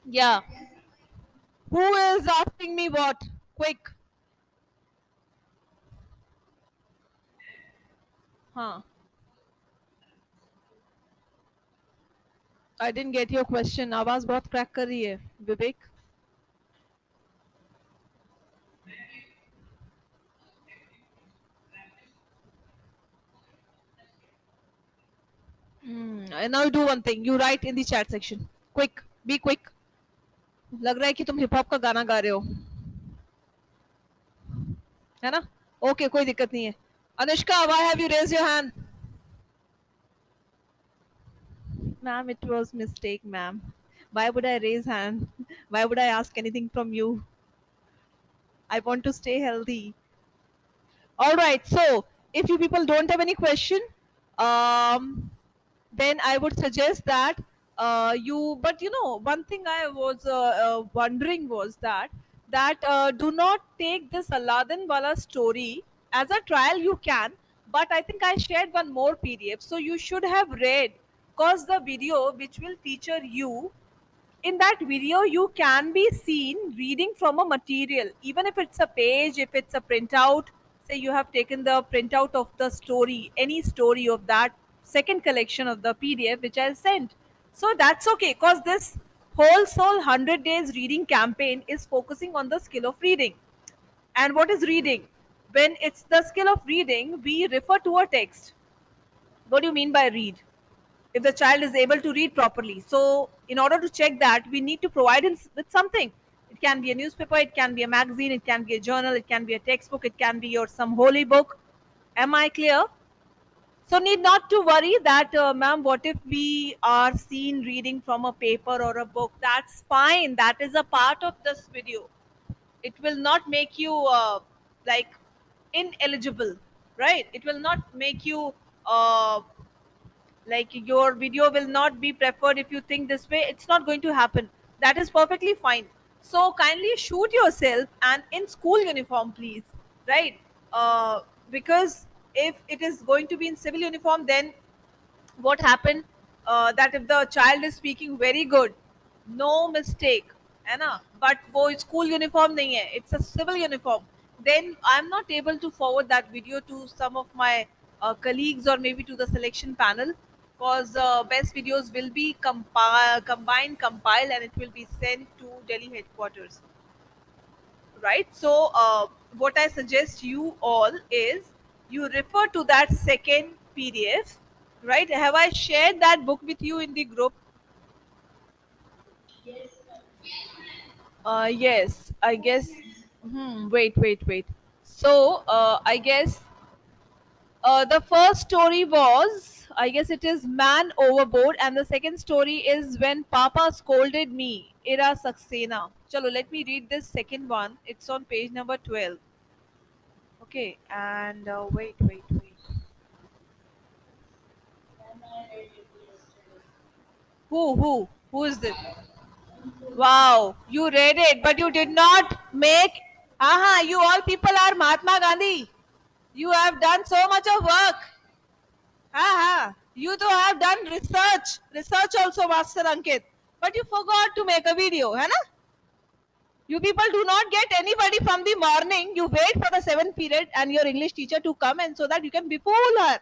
Yeah. Who is asking me what? Quick. Huh. I didn't get your question. आवाज बहुत crack कर रही है विवेक. And now you do one thing. You write in the chat section. Quick. Be quick. लग रहा है कि तुम हिप हॉप का गाना गा रहे हो, है ना? ओके, कोई दिक्कत नहीं है. Anushka, why have you raised your hand? Ma'am, it was mistake, ma'am. Why would I raise hand? Why would I ask anything from you? I want to stay healthy. All right. So, if you people don't have any question, um, then I would suggest that you. But you know, one thing I was wondering was that do not take this Aladdin wala story as a trial. You can, but I think I shared one more PDF, so you should have read, cause the video which will feature you in that video you can be seen reading from a material, even if it's a page, if it's a printout. Say you have taken the printout of the story, any story of that second collection of the PDF which I sent. So that's okay, because this whole soul 100 days reading campaign is focusing on the skill of reading. And what is reading? When it's the skill of reading, we refer to a text. What do you mean by read? If the child is able to read properly. So, in order to check that, we need to provide him with something. It can be a newspaper, it can be a magazine, it can be a journal, it can be a textbook, it can be your some holy book. Am I clear? So, need not to worry that, ma'am, what if we are seen reading from a paper or a book? That's fine. That is a part of this video. It will not make you like ineligible, right? It will not make you like your video will not be preferred if you think this way. It's not going to happen. That is perfectly fine. So kindly shoot yourself and in school uniform, please, right? Because if it is going to be in civil uniform, then what happened, that if the child is speaking very good, no mistake, है ना, but वो school uniform नहीं है, it's a civil uniform, then I'm not able to forward that video to some of my colleagues or maybe to the selection panel, because best videos will be combined, compiled, and it will be sent to Delhi headquarters, right? So what I suggest you all is you refer to that second PDF, right? Have I shared that book with you in the group? Yes, I guess. Wait. So I guess the first story was, I guess it is Man Overboard, and the second story is When Papa Scolded Me, Ira Saxena. Chalo, let me read this second one. It's on page number 12. Okay, and wait. Who is this? Wow, you read it, but you did not make. Aha, you all people are Mahatma Gandhi. You have done so much of work. Aha, you too have done research also, Master Ankit. But you forgot to make a video, है ना? You people do not get anybody from the morning. You wait for the 7th period and your English teacher to come, and so that you can befool her.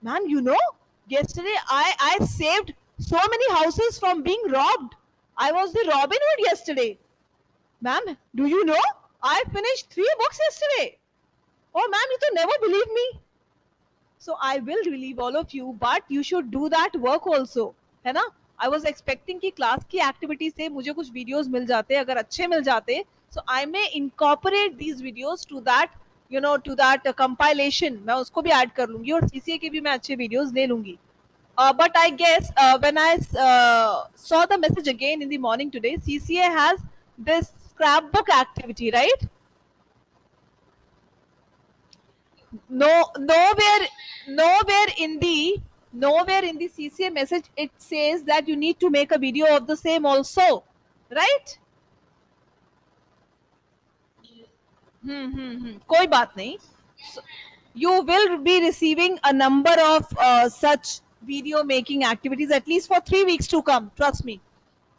Man, you know, yesterday I saved so many houses from being robbed. I was the Robin Hood yesterday. Ma'am, do you know? I finished 3 books yesterday. Oh, ma'am, you to never believe me. So I will relieve all of you, but you should do that work also, है ना? I was expecting कि class की activity से मुझे कुछ videos मिल जाते, अगर अच्छे मिल जाते, so I may incorporate these videos to that, you know, to that compilation. मैं उसको भी add कर लूँगी और CCA के भी मैं अच्छे videos ले लूँगी. But I guess when I saw the message again in the morning today, CCA has this scrapbook activity, right? No, nowhere in the CCA message it says that you need to make a video of the same also, right? कोई बात नहीं. So, you will be receiving a number of such video making activities at least for 3 weeks to come. Trust me.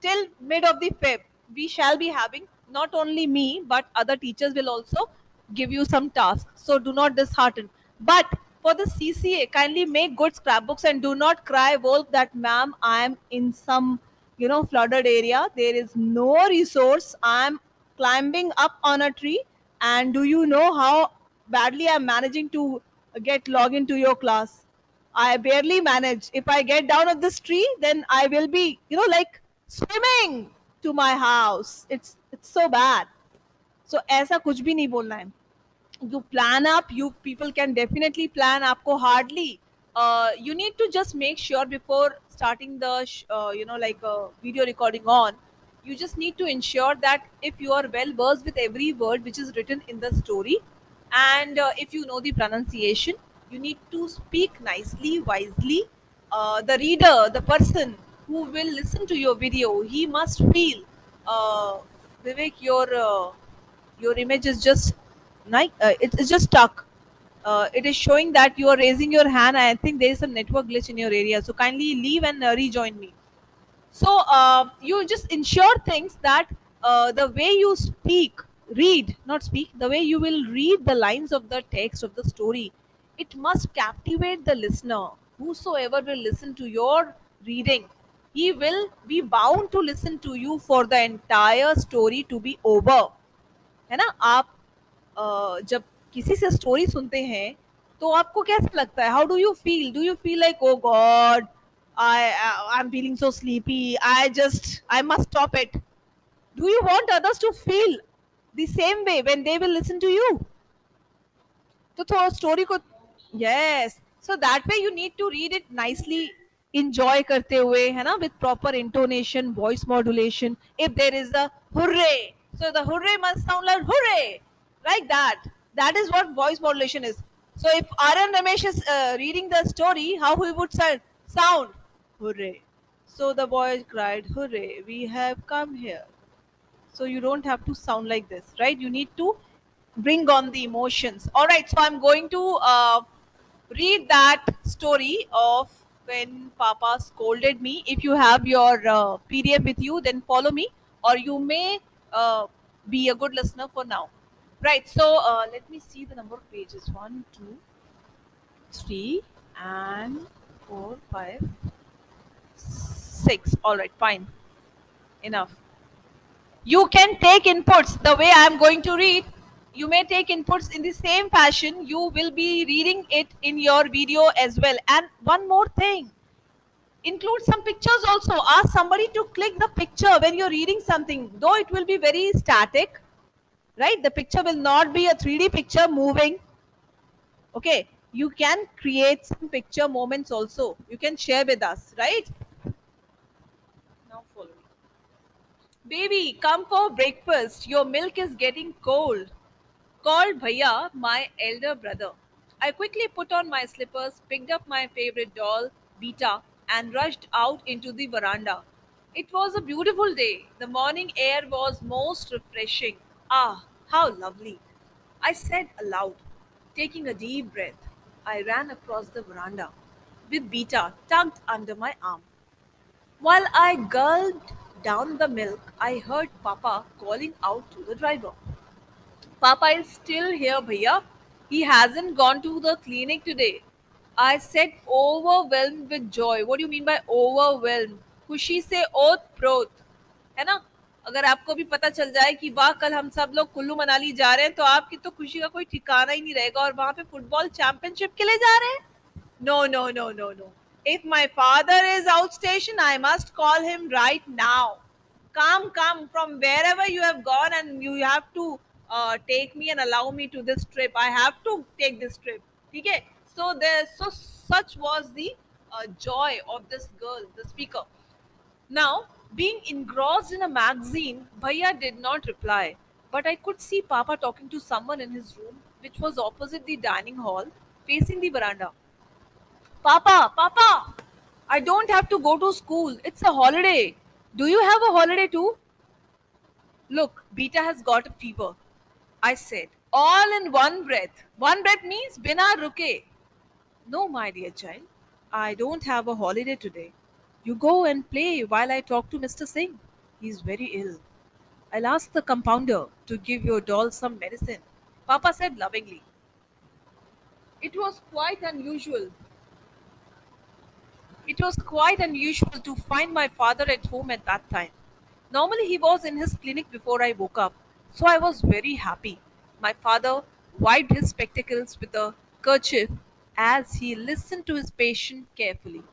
till mid of the Feb, we shall be having, not only me but other teachers will also give you some tasks. So do not dishearten. But for the CCA, kindly make good scrapbooks and do not cry wolf that ma'am, I am in some flooded area. There is no resource. I am climbing up on a tree, and do you know how badly I'm managing to get log into your class? I barely manage. If I get down at this tree, then I will be, like swimming to my house. It's so bad. So ऐसा कुछ भी नहीं बोलना है. You plan up. You people can definitely plan. आपको hardly. You need to just make sure before starting the video recording on. You just need to ensure that if you are well versed with every word which is written in the story, and if you know the pronunciation, you need to speak nicely, wisely. The reader, the person who will listen to your video, he must feel, Vivek, your image is just it's just stuck. It is showing that you are raising your hand. I think there is some network glitch in your area, so kindly leave and rejoin me. So you just ensure things that the way you speak, read, not speak, the way you will read the lines of the text of the story, it must captivate the listener. Whosoever will listen to your reading, he will be bound to listen to you for the entire story to be over. है ना? आप जब किसी से story सुनते हैं तो आपको कैसा लगता है? How do you feel like oh God, I am feeling so sleepy, I must stop it? Do you want others to feel the same way when they will listen to you? तो थोड़ा story को, yes, so that way you need to read it nicely, enjoy करते हुए, है ना, with proper intonation, voice modulation. If there is a hooray, so the hooray must sound like hooray, like that. That is what voice modulation is. So if Aryan Ramesh is reading the story, how he would sound hooray. So the boy cried hooray, we have come here. So you don't have to sound like this, right? You need to bring on the emotions. All right, so I'm going to read that story of when Papa scolded me. If you have your PDF with you, then follow me, or you may be a good listener for now. Right, so let me see the number of pages: one, two, three, and four, five, six. All right, fine, enough. You can take inputs the way I am going to read. You may take inputs in the same fashion. You will be reading it in your video as well. And one more thing, include some pictures also. Ask somebody to click the picture when you're reading something, though it will be very static, right? The picture will not be a 3D picture moving. Okay, you can create some picture moments also. You can share with us, right? Now follow me. Baby, come for breakfast. Your milk is getting cold. Called Bhaiya, my elder brother. I quickly put on my slippers, picked up my favorite doll, Beta, and rushed out into the veranda. It was a beautiful day. The morning air was most refreshing. Ah, how lovely! I said aloud, taking a deep breath. I ran across the veranda, with Beta tucked under my arm. While I gulped down the milk, I heard Papa calling out to the driver. Papa is still here, bhaiya. He hasn't gone to the clinic today. I said, overwhelmed with joy. What do you mean by overwhelmed? खुशी से ओत प्रोत, है ना? अगर आपको भी पता चल जाए कि वाह कल हम सब लोग कुल्लू मनाली जा रहे हैं, तो आपकी तो खुशी का कोई ठिकाना ही नहीं रहेगा, और वहां पे फुटबॉल चैंपियनशिप के लिए जा रहे हैं. No, no, no, no, no. If my father is outstation, I must call him right now. Come from wherever you have gone, and you have to take me and allow me to this trip. I have to take this trip. Okay? So such was the joy of this girl, the speaker. Now, being engrossed in a magazine, Bhaiya did not reply. But I could see Papa talking to someone in his room, which was opposite the dining hall, facing the veranda. Papa, I don't have to go to school. It's a holiday. Do you have a holiday too? Look, Beta has got a fever, I said, all in one breath. One breath means bina ruke. No, my dear child, I don't have a holiday today. You go and play while I talk to Mr. Singh. He's very ill. I'll ask the compounder to give your doll some medicine. Papa said lovingly. It was quite unusual. It was quite unusual to find my father at home at that time. Normally, he was in his clinic before I woke up, so I was very happy. My father wiped his spectacles with a kerchief as he listened to his patient carefully.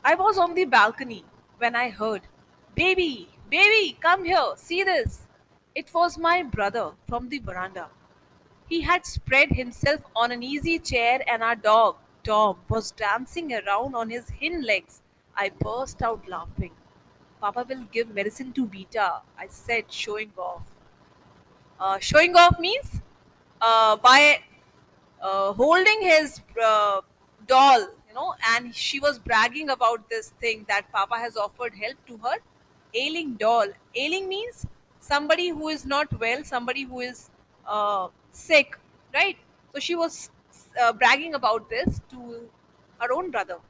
I was on the balcony when I heard, "Baby, baby, come here, see this." It was my brother from the veranda. He had spread himself on an easy chair, and our dog, Tom, was dancing around on his hind legs. I burst out laughing. "Papa will give medicine to Beta," I said, showing off. Showing off means by holding his doll, and she was bragging about this thing that Papa has offered help to her ailing doll. Ailing means somebody who is not well, somebody who is sick, right? So she was bragging about this to her own brother.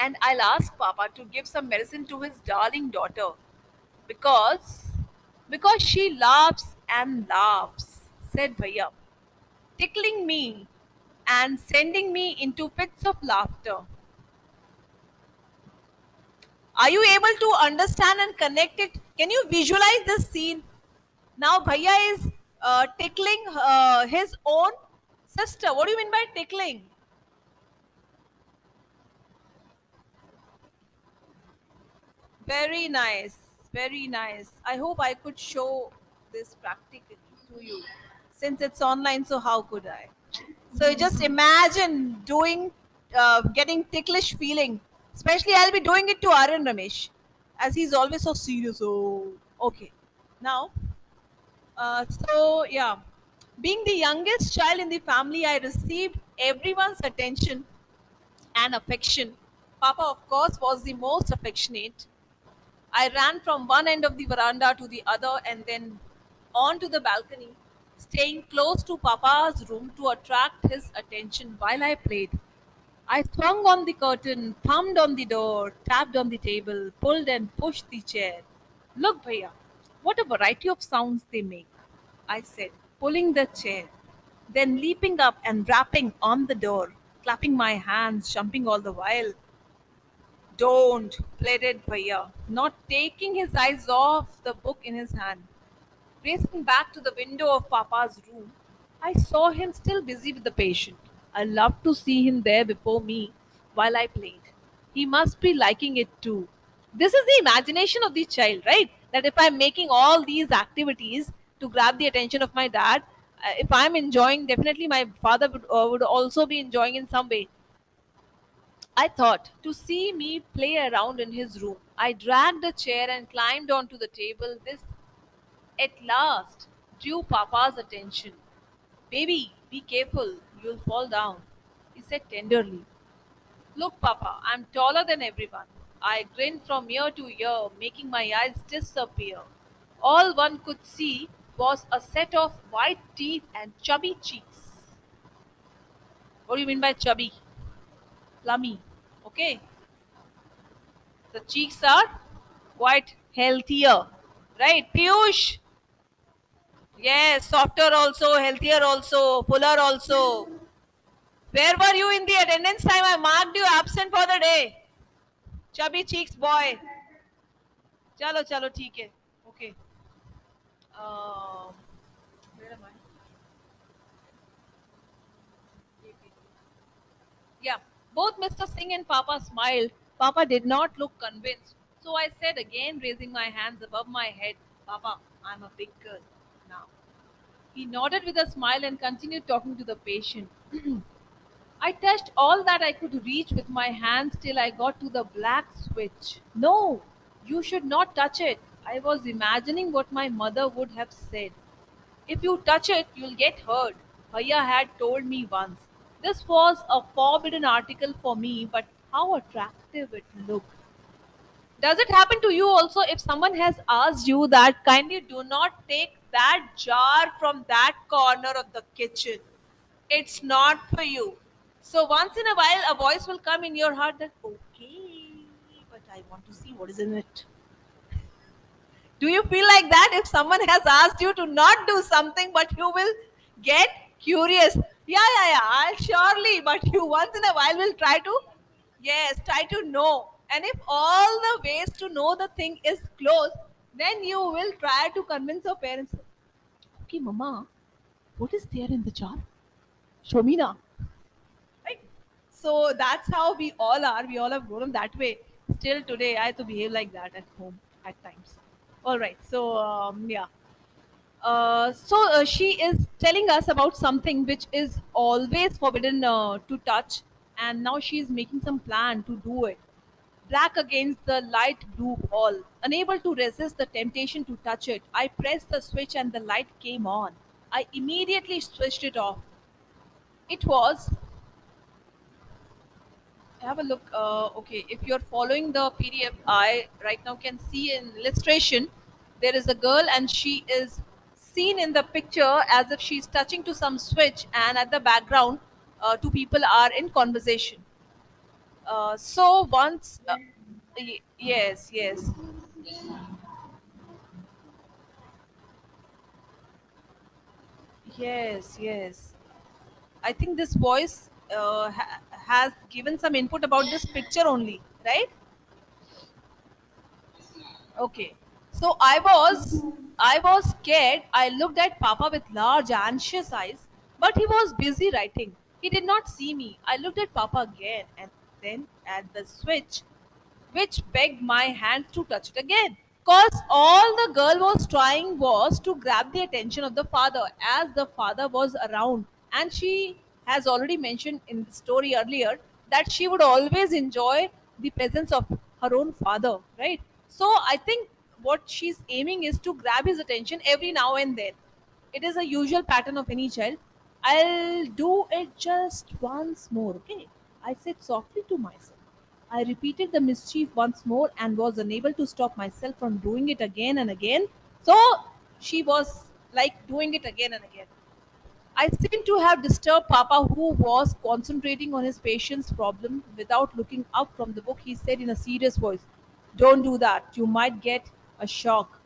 And I'll ask Papa to give some medicine to his darling daughter because she laughs and laughs, said Bhaiya, tickling me and sending me into fits of laughter. Are you able to understand and connect it? Can you visualize this scene? Now Bhaiya is tickling his own sister. What do you mean by tickling? Very nice, very nice. I hope I could show this practically to you. Since it's online, so how could I? So just imagine doing, getting ticklish feeling. Especially, I'll be doing it to Aryan Ramesh, as he's always so serious. Oh, okay. Now, so yeah, being the youngest child in the family, I received everyone's attention and affection. Papa, of course, was the most affectionate. I ran from one end of the veranda to the other and then on to the balcony, staying close to Papa's room to attract his attention while I played. I swung on the curtain, thumbed on the door, tapped on the table, pulled and pushed the chair. "Look, Bhaiya, what a variety of sounds they make," I said, pulling the chair, then leaping up and rapping on the door, clapping my hands, jumping all the while. "Don't," pleaded Bhaiya, not taking his eyes off the book in his hand. Racing back to the window of Papa's room, I saw him still busy with the patient. I loved to see him there before me while I played. He must be liking it too. This is the imagination of the child, right? That if I'm making all these activities to grab the attention of my dad, if I'm enjoying, definitely my father would also be enjoying in some way. I thought, to see me play around in his room. I dragged a chair and climbed onto the table. This at last drew Papa's attention. "Baby, be careful, you'll fall down," he said tenderly. "Look, Papa, I'm taller than everyone." I grinned from ear to ear, making my eyes disappear. All one could see was a set of white teeth and chubby cheeks. What do you mean by chubby? Plummy. Okay. The cheeks are quite healthier. Right, Piyush? Yes, softer also, healthier also, fuller also. Where were you in the attendance time? I marked you absent for the day. Chubby cheeks boy. Chalo, chalo, ठीक है. Okay. Um, where am I? Yeah. Both Mr. Singh and Papa smiled. Papa did not look convinced. So I said again, raising my hands above my head, "Papa, I'm a big girl now." He nodded with a smile and continued talking to the patient. I touched all that I could reach with my hands till I got to the black switch. "No, you should not touch it." I was imagining what my mother would have said. "If you touch it, you'll get hurt," Bhaiya had told me once. This was a forbidden article for me, but how attractive it looked. Does it happen to you also if someone has asked you that kindly do not take that jar from that corner of the kitchen? It's not for you. So once in a while, a voice will come in your heart that, okay, but I want to see what is in it. Do you feel like that if someone has asked you to not do something, but you will get curious? Yeah, yeah, yeah, I'll surely, but you once in a while will try to, yes, try to know. And if all the ways to know the thing is closed, then you will try to convince your parents, okay, mama, what is there in the jar? Show me now. Right? So that's how we all are. We all have grown up that way. Still today, I have to behave like that at home at times. All right. So yeah. She is telling us about something which is always forbidden to touch, and now she is making some plan to do it. Black against the light blue ball. Unable to resist the temptation to touch it, I pressed the switch and the light came on. I immediately switched it off. It was, have a look. Okay, if you're following the PDF, I right now can see in illustration there is a girl and she is seen in the picture as if she's touching to some switch, and at the background, two people are in conversation. So once, yes, yes, yes, yes. I think this voice has given some input about this picture only, right? Okay. So I was scared. I looked at Papa with large anxious eyes, but he was busy writing. He did not see me. I looked at Papa again and then at the switch, which begged my hand to touch it again. Cause all the girl was trying was to grab the attention of the father as the father was around, and she has already mentioned in the story earlier that she would always enjoy the presence of her own father, right? So I think what she's aiming is to grab his attention every now and then. It is a usual pattern of any child. I'll do it just once more, okay? I said softly to myself. I repeated the mischief once more and was unable to stop myself from doing it again and again. So she was like doing it again and again. I seemed to have disturbed Papa, who was concentrating on his patient's problem. Without looking up from the book, he said in a serious voice, "Don't do that. You might get a shock."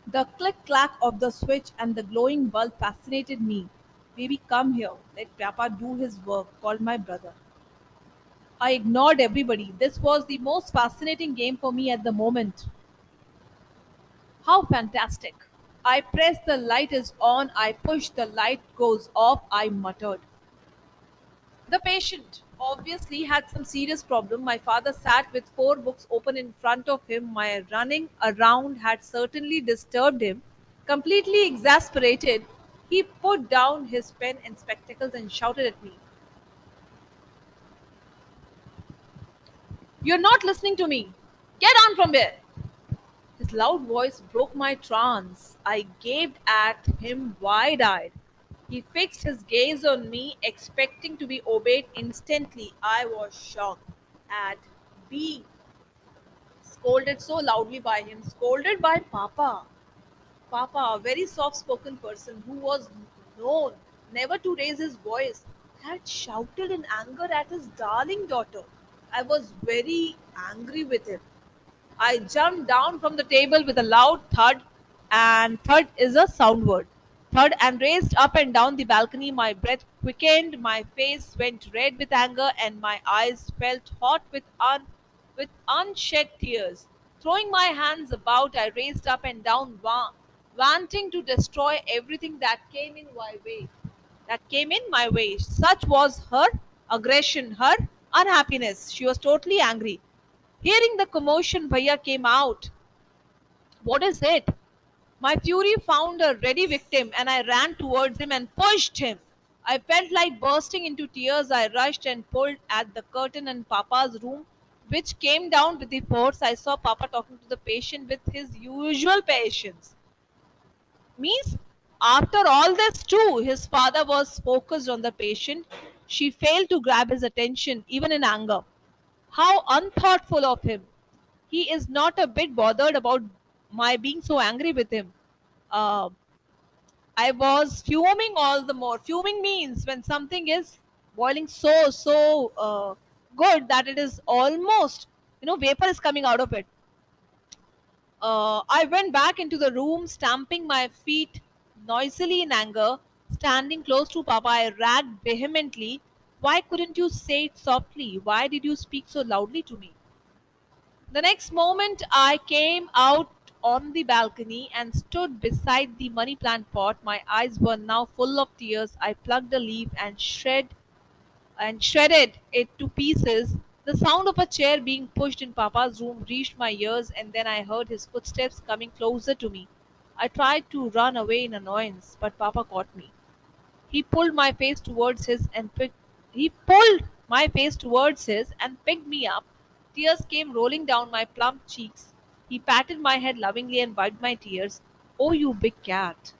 The click clack of the switch and the glowing bulb fascinated me. "Baby, come here. Let Papa do his work," called my brother. I ignored everybody. This was the most fascinating game for me at the moment. How fantastic! I press the light is on, I push the light goes off, I muttered. The patient obviously had some serious problem. My father sat with four books open in front of him. My running around had certainly disturbed him. Completely exasperated, he put down his pen and spectacles and shouted at me, "You're not listening to me! Get on from here!" His loud voice broke my trance. I gaped at him wide eyed. He fixed his gaze on me, expecting to be obeyed instantly. I was shocked at being scolded so loudly by him. Scolded by Papa. Papa, a very soft spoken person who was known never to raise his voice, had shouted in anger at his darling daughter. I was very angry with him. I jumped down from the table with a loud thud, and thud is a sound word. Thud, and raced up and down the balcony. My breath quickened, my face went red with anger, and my eyes felt hot with unshed tears. Throwing my hands about, I raced up and down, wanting to destroy everything that came in my way. That came in my way. Such was her aggression, her unhappiness. She was totally angry. Hearing the commotion, Bhaiya came out. "What is it?" My fury found a ready victim, and I ran towards him and pushed him. I felt like bursting into tears. I rushed and pulled at the curtain in Papa's room, which came down with the force. I saw Papa talking to the patient with his usual patience. Means, after all this, too, his father was focused on the patient. She failed to grab his attention, even in anger. How unthoughtful of him! He is not a bit bothered about my being so angry with him. Uh, I was fuming all the more. Fuming means when something is boiling so good that it is almost, vapor is coming out of it. I went back into the room, stamping my feet noisily in anger. Standing close to Papa, I ragged vehemently. Why couldn't you say it softly? Why did you speak so loudly to me? The next moment, I came out on the balcony and stood beside the money plant pot. My eyes were now full of tears. I plucked a leaf and shredded it to pieces. The sound of a chair being pushed in Papa's room reached my ears, and then I heard his footsteps coming closer to me. I tried to run away in annoyance, but Papa caught me. He pulled my face towards his and picked he pulled my face towards his and picked me up. Tears came rolling down my plump cheeks. He patted my head lovingly and wiped my tears. Oh, you big cat,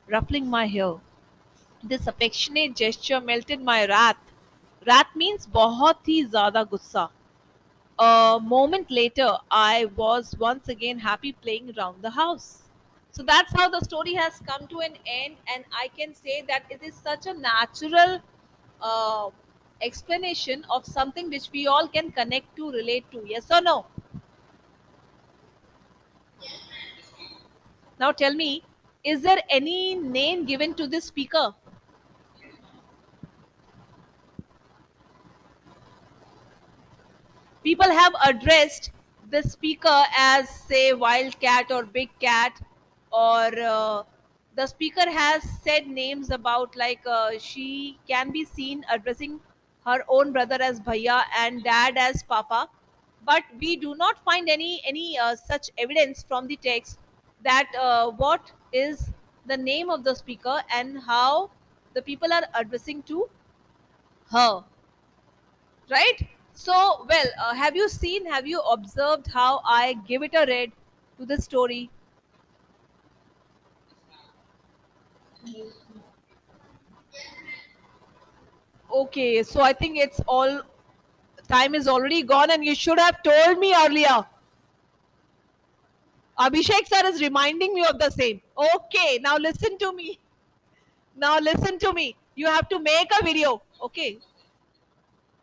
ruffling my hair. This affectionate gesture melted my wrath. Wrath means बहुत ही ज़्यादा गुस्सा. A moment later, I was once again happy playing around the house. So that's how the story has come to an end, and I can say that it is such a natural uh, explanation of something which we all can connect to, relate to. Yes or no? Now tell me, is there any name given to this speaker? People have addressed the speaker as, say, wild cat or big cat, or the speaker has said names about, like, she can be seen addressing her own brother as bhaiya and dad as papa, but we do not find any such evidence from the text that what is the name of the speaker and how the people are addressing to her, right? So, well, have you observed how I give it a read to the story? Okay, so I think it's all time is already gone, and you should have told me earlier. Abhishek sir is reminding me of the same. Okay, now listen to me. Now listen to me. You have to make a video. Okay,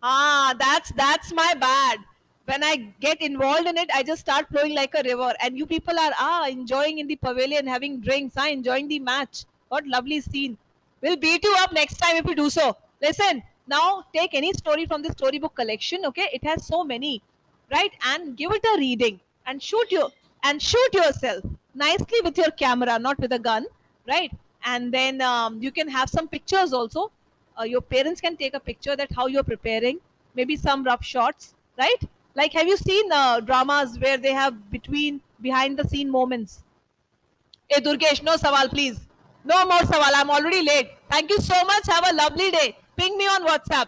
that's my bad. When I get involved in it, I just start flowing like a river. And you people are enjoying in the pavilion, having drinks, enjoying the match. What lovely scene. We'll beat you up next time if you do so. Listen, now take any story from the storybook collection, okay? It has so many, right? And give it a reading and shoot yourself nicely with your camera, not with a gun, right? And then you can have some pictures also. Your parents can take a picture that how you're preparing, maybe some rough shots, right? Like, have you seen dramas where they have between behind the scene moments? Hey Durgesh, no sawal, please. No more sawal. I'm already late. Thank you so much. Have a lovely day. Ping me on WhatsApp.